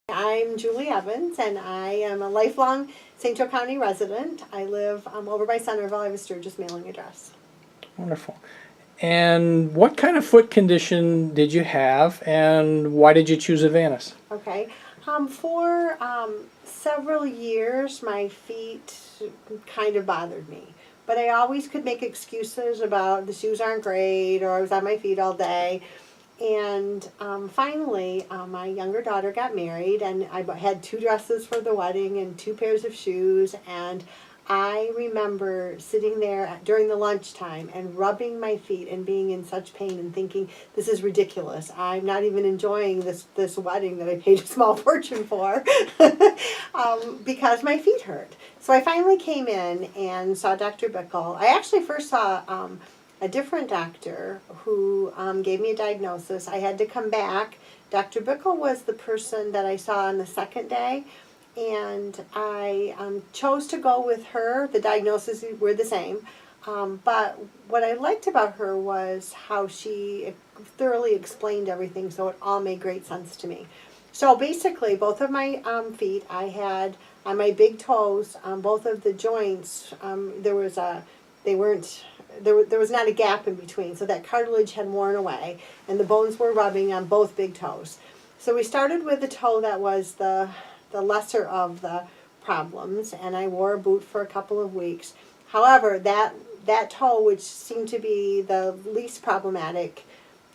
I'm Julie Evans, and I am a lifelong St. Joe County resident. I live over by Centerville. I have a Sturgis mailing address. Wonderful. And what kind of foot condition did you have, and why did you choose Advantis? Okay. For several years, my feet kind of bothered me. But I always could make excuses about the shoes aren't great, or I was on my feet all day. And finally, my younger daughter got married, and I had 2 dresses for the wedding and 2 pairs of shoes. And I remember sitting there during the lunchtime and rubbing my feet and being in such pain and thinking, this is ridiculous. I'm not even enjoying this wedding that I paid a small fortune for because my feet hurt. So I finally came in and saw Dr. Bickle. I actually first saw a different doctor who gave me a diagnosis. I had to come back. Dr. Bickle was the person that I saw on the second day, and I chose to go with her. The diagnoses were the same, but what I liked about her was how she thoroughly explained everything, so it all made great sense to me. So basically, both of my feet, I had on my big toes, both of the joints, there was not a gap in between, so that cartilage had worn away, and the bones were rubbing on both big toes. So we started with the toe that was the lesser of the problems, and I wore a boot for a couple of weeks. However, that toe, which seemed to be the least problematic,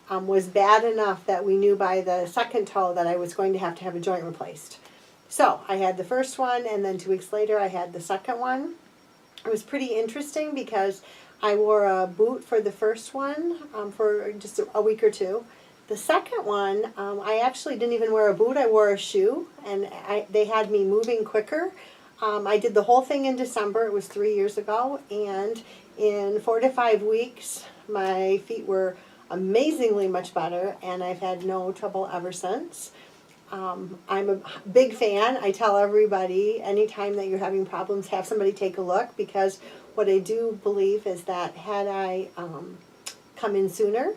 was bad enough that we knew by the second toe that I was going to have a joint replaced. So I had the first one, and then 2 weeks later I had the second one. It was pretty interesting because I wore a boot for the first one for just a week or 2. The second one, I actually didn't even wear a boot. I wore a shoe, and they had me moving quicker. I did the whole thing in December. It was 3 years ago, and in 4 to 5 weeks, my feet were amazingly much better, and I've had no trouble ever since. I'm a big fan. I tell everybody, anytime that you're having problems, have somebody take a look, because what I do believe is that had I come in sooner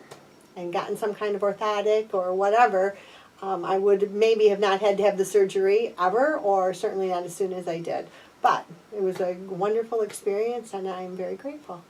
and gotten some kind of orthotic or whatever, I would maybe have not had to have the surgery ever, or certainly not as soon as I did. But it was a wonderful experience, and I'm very grateful.